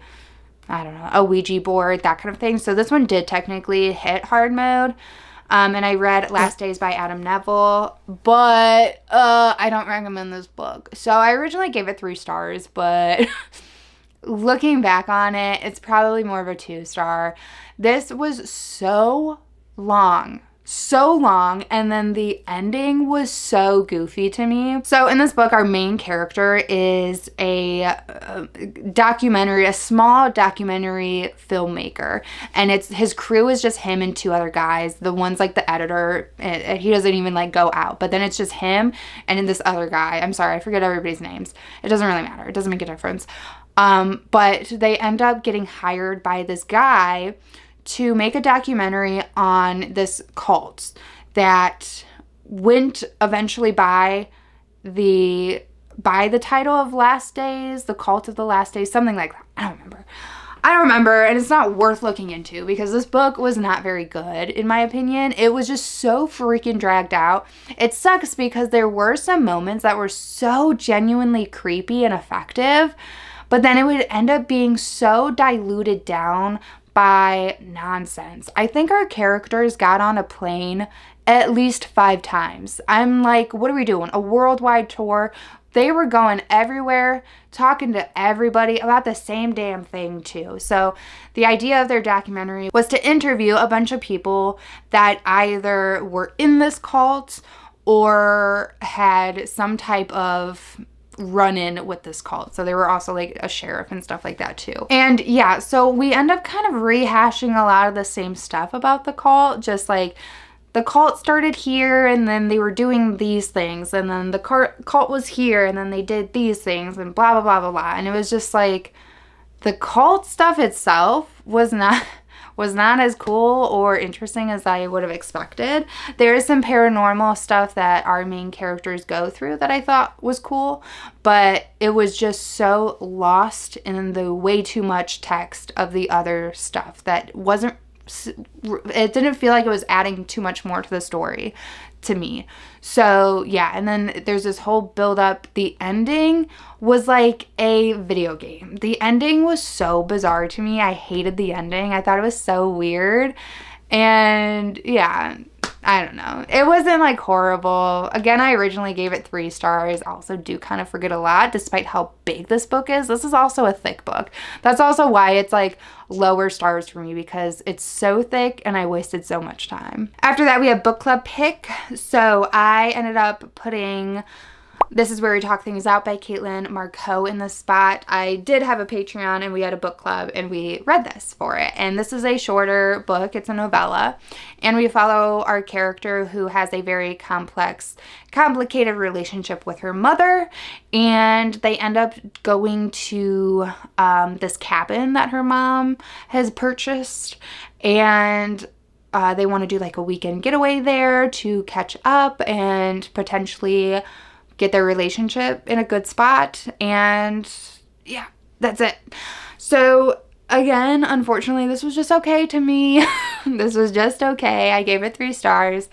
I don't know, a Ouija board, that kind of thing. So this one did technically hit hard mode. And I read Last Days by Adam Neville, but I don't recommend this book. So I originally gave it 3 stars, but looking back on it, it's probably more of a 2 star. This was so long, and then the ending was so goofy to me. So in this book, our main character is a small documentary filmmaker, and his crew is just him and 2 other guys. The one's like the editor, and he doesn't even like go out, but then it's just him and then this other guy. I'm sorry, I forget everybody's names. It doesn't really matter. It doesn't make a difference. But they end up getting hired by this guy to make a documentary on this cult that went eventually by the title of Last Days, the Cult of the Last Days, something like that. I don't remember, and it's not worth looking into because this book was not very good, in my opinion. It was just so freaking dragged out. It sucks because there were some moments that were so genuinely creepy and effective, but then it would end up being so diluted down by nonsense. I think our characters got on a plane at least 5 times. I'm like, what are we doing? A worldwide tour? They were going everywhere, talking to everybody about the same damn thing too. So the idea of their documentary was to interview a bunch of people that either were in this cult or had some type of run-in with this cult. So they were also like a sheriff and stuff like that too. And yeah, so we end up kind of rehashing a lot of the same stuff about the cult, just like the cult started here and then they were doing these things, and then the cult was here and then they did these things and blah blah blah blah blah. And it was just like the cult stuff itself was not was not as cool or interesting as I would have expected. There is some paranormal stuff that our main characters go through that I thought was cool, but it was just so lost in the way too much text of the other stuff that wasn't, it didn't feel like it was adding too much more to the story to me. So yeah, and then there's this whole build up. The ending was like a video game. The ending was so bizarre to me. I hated the ending. I thought it was so weird. And yeah, I don't know. It wasn't like horrible. Again, I originally gave it 3 stars. I also do kind of forget a lot despite how big this book is. This is also a thick book. That's also why it's like lower stars for me, because it's so thick and I wasted so much time. After that, we have book club pick. So I ended up putting This Is Where We Talk Things Out by Caitlin Marcoux in the spot. I did have a Patreon and we had a book club and we read this for it. And this is a shorter book. It's a novella. And we follow our character who has a very complicated relationship with her mother. And they end up going to this cabin that her mom has purchased. And they want to do like a weekend getaway there to catch up and potentially get their relationship in a good spot. And yeah, that's it. So again, unfortunately, this was just okay to me. This was just okay. I gave it 3 stars.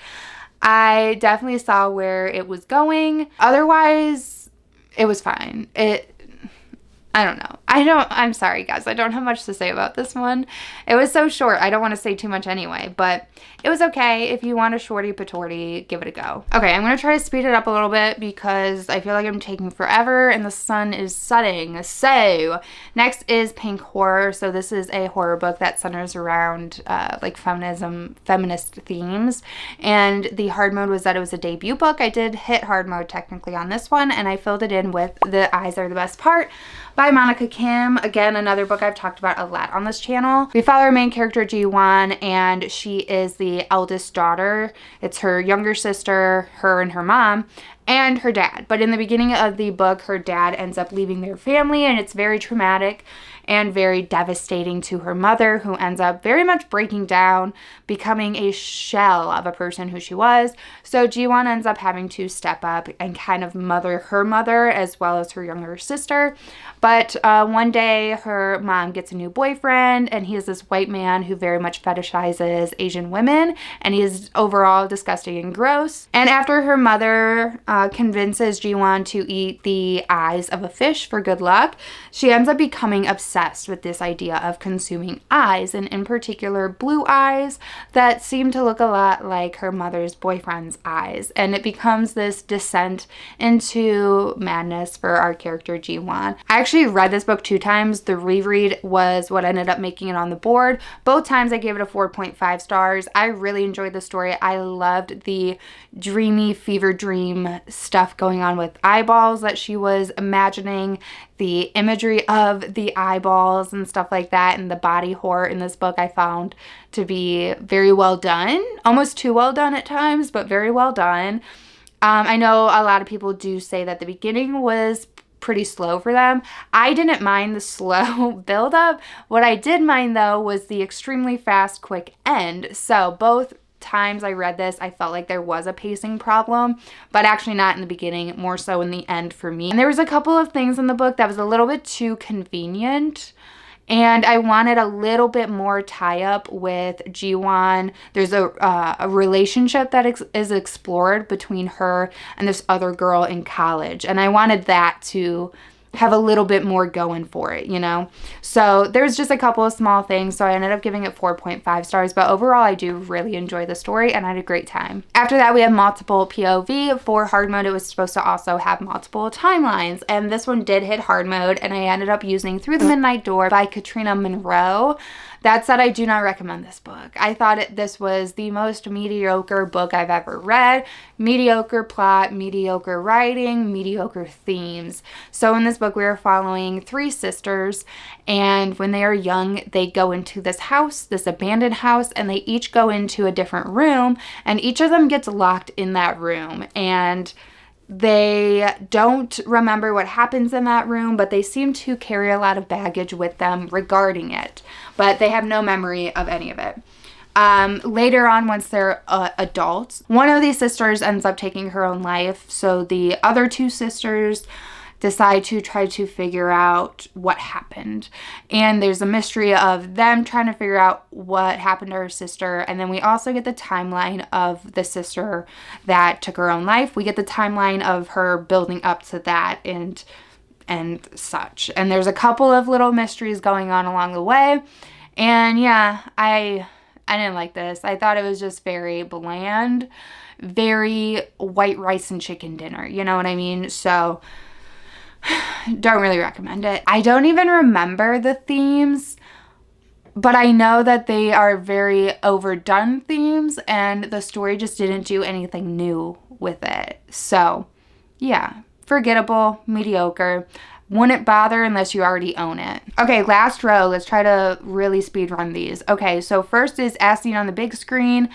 I definitely saw where it was going. Otherwise, it was fine. I don't know. I'm sorry, guys. I don't have much to say about this one. It was so short. I don't want to say too much anyway, but it was okay. If you want a shorty patorty, give it a go. Okay, I'm going to try to speed it up a little bit because I feel like I'm taking forever and the sun is setting. So next is Pink Horror. So this is a horror book that centers around like feminist themes. And the hard mode was that it was a debut book. I did hit hard mode technically on this one, and I filled it in with The Eyes Are the Best Part by Monica Kim. Again, another book I've talked about a lot on this channel. We follow our main character, Ji-won, and she is the eldest daughter. It's her younger sister, her and her mom, and her dad. But in the beginning of the book, her dad ends up leaving their family, and it's very traumatic and very devastating to her mother, who ends up very much breaking down, becoming a shell of a person who she was. So Ji-won ends up having to step up and kind of mother her mother as well as her younger sister. But one day her mom gets a new boyfriend, and he is this white man who very much fetishizes Asian women, and he is overall disgusting and gross. And after her mother convinces Ji-won to eat the eyes of a fish for good luck, she ends up becoming obsessed with this idea of consuming eyes, and in particular blue eyes that seem to look a lot like her mother's boyfriend's eyes. And it becomes this descent into madness for our character Ji-won. I actually read this book 2 times. The reread was what ended up making it on the board. Both times I gave it a 4.5 stars. I really enjoyed the story. I loved the dreamy fever dream stuff going on with eyeballs that she was imagining, the imagery of the eyeballs and stuff like that, and the body horror in this book I found to be very well done. Almost too well done at times, but very well done. I know a lot of people do say that the beginning was pretty slow for them. I didn't mind the slow build-up. What I did mind, though, was the extremely fast, quick end. So both times I read this, I felt like there was a pacing problem, but actually not in the beginning, more so in the end for me. And there was a couple of things in the book that was a little bit too convenient, and I wanted a little bit more tie-up with Ji-won. There's a relationship that is explored between her and this other girl in college, and I wanted that to have a little bit more going for it, you know? So there's just a couple of small things, so I ended up giving it 4.5 stars, but overall I do really enjoy the story and I had a great time. After that, we have multiple POV. For hard mode, it was supposed to also have multiple timelines, and this one did hit hard mode, and I ended up using Through the Midnight Door by Katrina Monroe. That said, I do not recommend this book. I thought this was the most mediocre book I've ever read. Mediocre plot, mediocre writing, mediocre themes. So in this book, we are following 3 sisters, and when they are young, they go into this house, this abandoned house, and they each go into a different room, and each of them gets locked in that room. And They don't remember what happens in that room, but they seem to carry a lot of baggage with them regarding it. But they have no memory of any of it. Later on, once they're adults, one of these sisters ends up taking her own life. So the other two sisters decide to try to figure out what happened. And there's a mystery of them trying to figure out what happened to her sister. And then we also get the timeline of the sister that took her own life. We get the timeline of her building up to that and such. And there's a couple of little mysteries going on along the way. And yeah, I didn't like this. I thought it was just very bland, very white rice and chicken dinner. You know what I mean? So don't really recommend it. I don't even remember the themes, but I know that they are very overdone themes and the story just didn't do anything new with it. So yeah, forgettable, mediocre. Wouldn't bother unless you already own it. Okay, last row. Let's try to really speed run these. Okay, so first is As Seen on the Big Screen.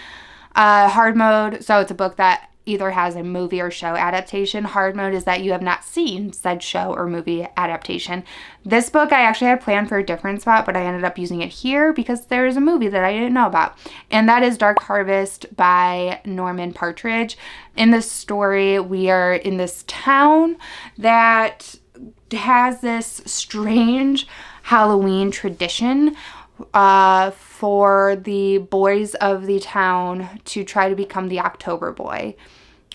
Hard mode. So it's a book that either has a movie or show adaptation. Hard mode is that you have not seen said show or movie adaptation. This book I actually had planned for a different spot, but I ended up using it here because there is a movie that I didn't know about. And that is Dark Harvest by Norman Partridge. In this story, we are in this town that has this strange Halloween tradition for the boys of the town to try to become the October Boy.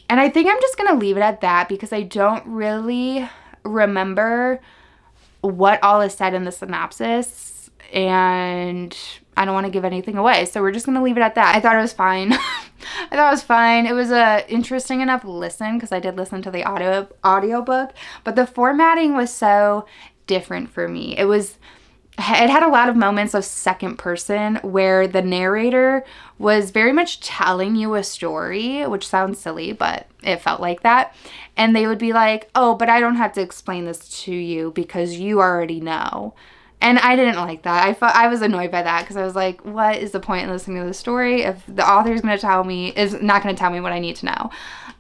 And I think I'm just going to leave it at that because I don't really remember what all is said in the synopsis and I don't want to give anything away. So we're just going to leave it at that. I thought it was fine. I thought it was fine. It was a interesting enough listen because I did listen to the audiobook, but the formatting was so different for me. It had a lot of moments of second person where the narrator was very much telling you a story, which sounds silly, but it felt like that. And they would be like, oh, but I don't have to explain this to you because you already know. And I didn't like that. I was annoyed by that because I was like, what is the point in listening to the story if the author is not going to tell me what I need to know?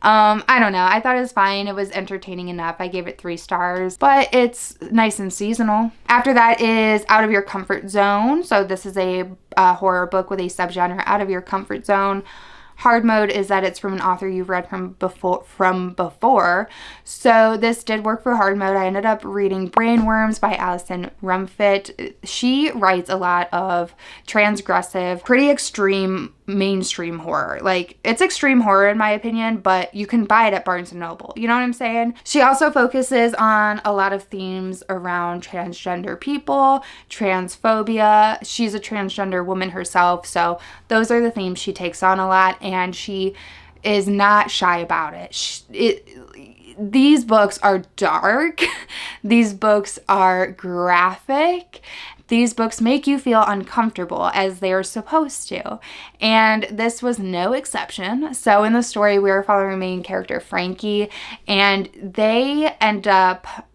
I don't know. I thought it was fine. It was entertaining enough. I gave it 3 stars, but it's nice and seasonal. After that is Out of Your Comfort Zone. So this is a horror book with a subgenre out of your comfort zone. Hard mode is that it's from an author you've read from before. So this did work for hard mode. I ended up reading Brainwyrms by Alison Rumfitt. She writes a lot of transgressive, pretty extreme mainstream horror. Like, it's extreme horror in my opinion, but you can buy it at Barnes & Noble. You know what I'm saying? She also focuses on a lot of themes around transgender people, transphobia. She's a transgender woman herself, so those are the themes she takes on a lot, and she is not shy about it. These books are dark. These books are graphic. These books make you feel uncomfortable as they are supposed to. And this was no exception. So in the story, we are following the main character, Frankie, and they end up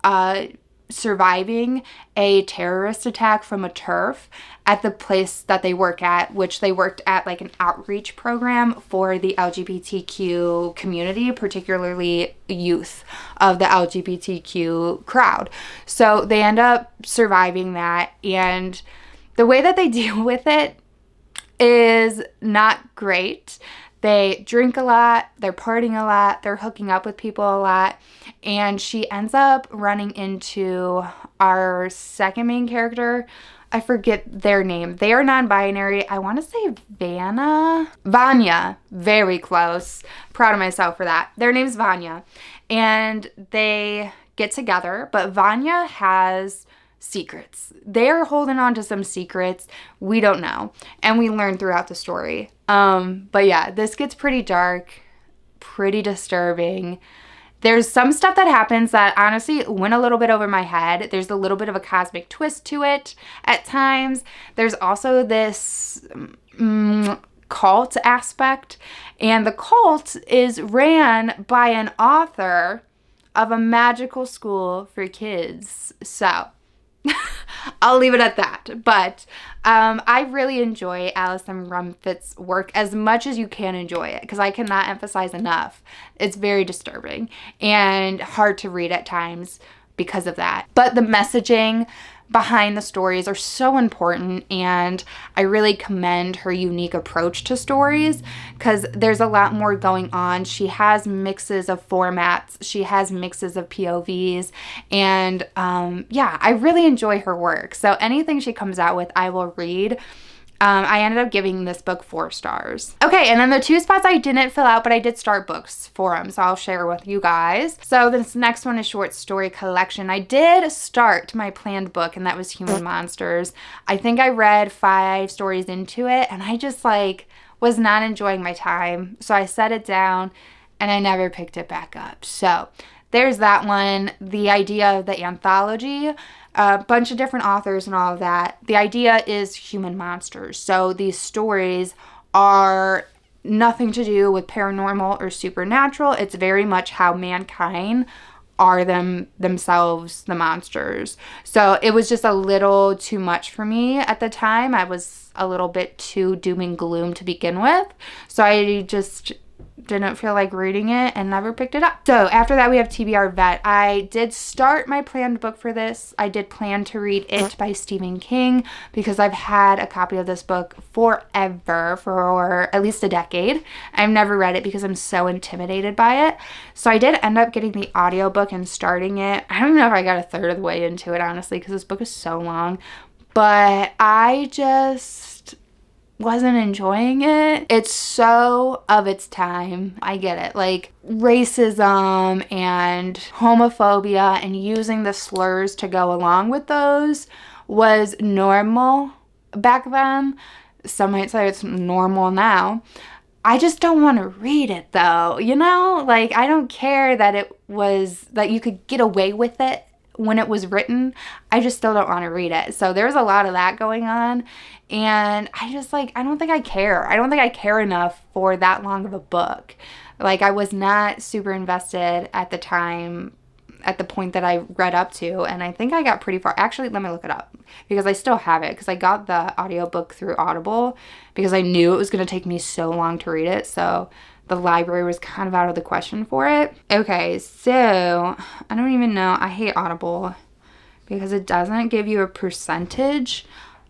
surviving a terrorist attack from a turf at the place that they work at, which they worked at like an outreach program for the LGBTQ community, particularly youth of the LGBTQ crowd. So they end up surviving that, and the way that they deal with it is not great. They drink a lot, they're partying a lot, they're hooking up with people a lot, and she ends up running into our second main character. I forget their name. They are non-binary. I want to say Vanya. Very close. Proud of myself for that. Their name's Vanya. And they get together, but Vanya has secrets. They're holding on to some secrets. We don't know. And we learn throughout the story. But yeah, this gets pretty dark, pretty disturbing. There's some stuff that happens that honestly went a little bit over my head. There's a little bit of a cosmic twist to it at times. There's also this cult aspect. And the cult is ran by an author of a magical school for kids. So I'll leave it at that. But I really enjoy Alison Rumfitt's work as much as you can enjoy it, because I cannot emphasize enough. It's very disturbing and hard to read at times because of that. But the messaging behind the stories are so important, and I really commend her unique approach to stories, because there's a lot more going on. She has mixes of formats, she has mixes of POVs, and yeah, I really enjoy her work. So anything she comes out with, I will read. I ended up giving this book 4 stars. Okay, and then the 2 spots I didn't fill out, but I did start books for them, so I'll share with you guys. So this next one is short story collection. I did start my planned book, and that was Human Monsters. I think I read 5 stories into it, and I just was not enjoying my time. So I set it down, and I never picked it back up. So there's that one. The idea of the anthology, a bunch of different authors and all of that. The idea is human monsters. So these stories are nothing to do with paranormal or supernatural. It's very much how mankind are themselves the monsters. So it was just a little too much for me at the time. I was a little bit too doom and gloom to begin with. So I just didn't feel like reading it and never picked it up. So after that, we have TBR Vet. I did start my planned book for this. I did plan to read It by Stephen King, because I've had a copy of this book forever, for at least a decade. I've never read it because I'm so intimidated by it. So I did end up getting the audiobook and starting it. I don't even know if I got a third of the way into it, honestly, because this book is so long. But I just wasn't enjoying it. It's so of its time. I get it. Racism and homophobia and using the slurs to go along with those was normal back then. Some might say it's normal now. I just don't want to read it though, you know? I don't care that you could get away with it when it was written. I just still don't want to read it. So there's a lot of that going on. And I just I don't think I care. I don't think I care enough for that long of a book. I was not super invested at the time, at the point that I read up to. And I think I got pretty far. Actually, let me look it up, because I still have it, because I got the audiobook through Audible because I knew it was going to take me so long to read it. So the library was kind of out of the question for it. Okay, so I don't even know. I hate Audible because it doesn't give you a percentage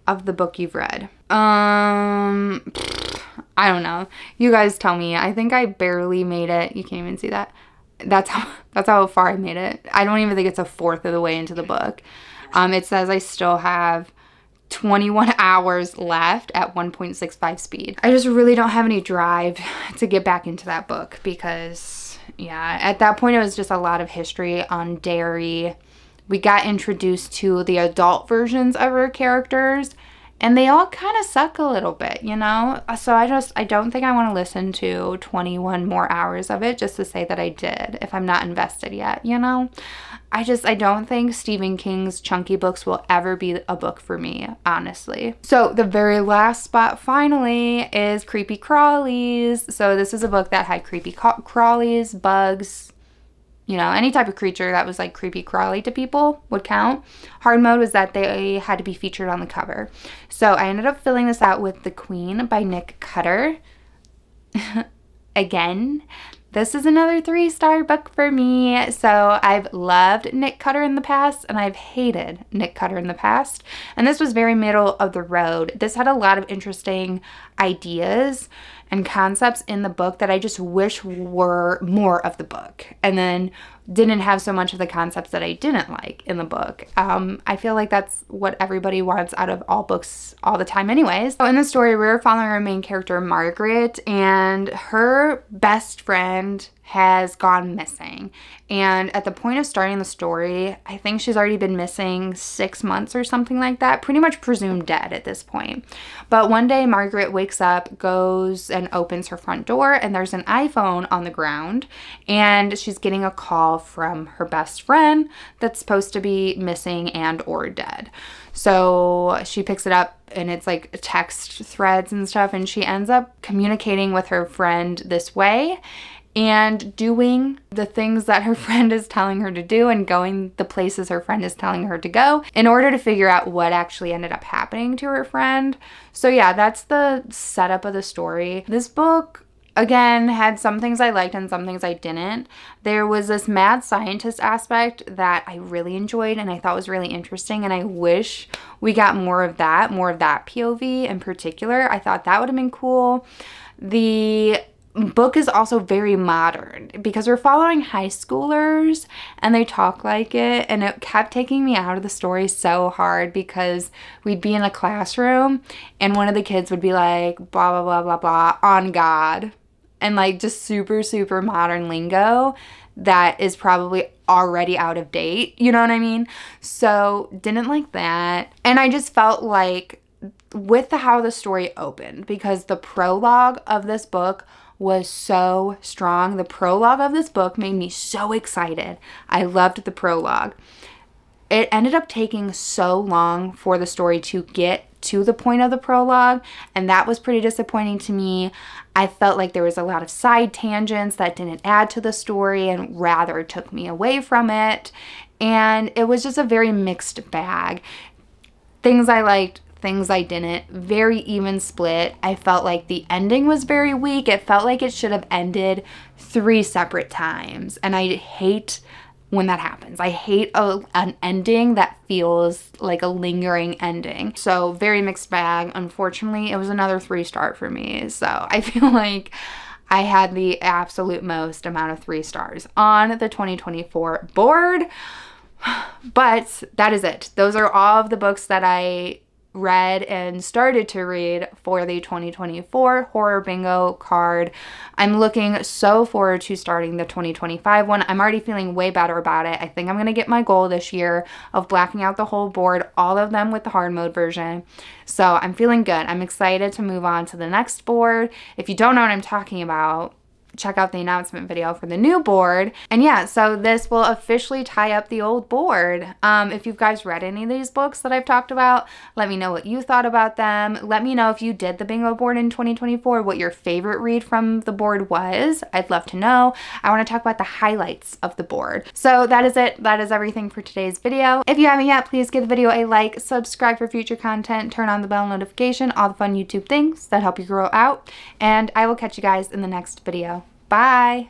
of the book you've read. I don't know. You guys tell me. I think I barely made it. You can't even see that. That's how far I made it. I don't even think it's a fourth of the way into the book. It says I still have 21 hours left at 1.65 speed. I just really don't have any drive to get back into that book, because yeah, at that point it was just a lot of history on dairy. We got introduced to the adult versions of our characters, and they all kind of suck a little bit, you know? So I don't think I want to listen to 21 more hours of it just to say that I did, if I'm not invested yet, you know? I don't think Stephen King's chunky books will ever be a book for me, honestly. So the very last spot finally is Creepy Crawlies. So this is a book that had creepy crawlies, bugs, you know, any type of creature that was creepy crawly to people would count. Hard mode was that they had to be featured on the cover. So I ended up filling this out with The Queen by Nick Cutter. Again, this is another 3-star book for me. So I've loved Nick Cutter in the past, and I've hated Nick Cutter in the past. And this was very middle of the road. This had a lot of interesting ideas and concepts in the book that I just wish were more of the book, and then didn't have so much of the concepts that I didn't like in the book. I feel like that's what everybody wants out of all books all the time anyways. So in the story, we're following our main character, Margaret, and her best friend has gone missing. And at the point of starting the story, I think she's already been missing 6 months or something like that, pretty much presumed dead at this point. But one day Margaret wakes up, goes and opens her front door, and there's an iPhone on the ground, and she's getting a call from her best friend that's supposed to be missing and or dead. So she picks it up, and it's text threads and stuff, and she ends up communicating with her friend this way. and doing the things that her friend is telling her to do and going the places her friend is telling her to go in order to figure out what actually ended up happening to her friend. So yeah, that's the setup of the story. This book, again, had some things I liked and some things I didn't. There was this mad scientist aspect that I really enjoyed and I thought was really interesting, and I wish we got more of that POV in particular. I thought that would have been cool. The book is also very modern because we're following high schoolers and they talk like it, and it kept taking me out of the story so hard because we'd be in a classroom and one of the kids would be like blah blah blah blah blah on God, and like just super super modern lingo that is probably already out of date, you know what I mean? So didn't like that. And I just felt like with how the story opened, because the prologue of this book was so strong. The prologue of this book made me so excited. I loved the prologue. It ended up taking so long for the story to get to the point of the prologue, and that was pretty disappointing to me. I felt like there was a lot of side tangents that didn't add to the story and rather took me away from it, and it was just a very mixed bag. Things I liked, things I didn't, very even split. I felt like the ending was very weak. It felt like it should have ended 3 separate times, and I hate when that happens. I hate an ending that feels like a lingering ending. So very mixed bag. Unfortunately, it was another 3-star for me. So I feel like I had the absolute most amount of 3 stars on the 2024 board. But that is it. Those are all of the books that I read and started to read for the 2024 horror bingo card. I'm looking so forward to starting the 2025 one. I'm already feeling way better about it. I think I'm going to get my goal this year of blacking out the whole board, all of them with the hard mode version. So I'm feeling good. I'm excited to move on to the next board. If you don't know what I'm talking about, check out the announcement video for the new board. And yeah, so this will officially tie up the old board. If you guys read any of these books that I've talked about, let me know what you thought about them. Let me know if you did the bingo board in 2024, what your favorite read from the board was. I'd love to know. I want to talk about the highlights of the board. So that is it. That is everything for today's video. If you haven't yet, please give the video a like, subscribe for future content, turn on the bell notification, all the fun YouTube things that help you grow out, and I will catch you guys in the next video. Bye.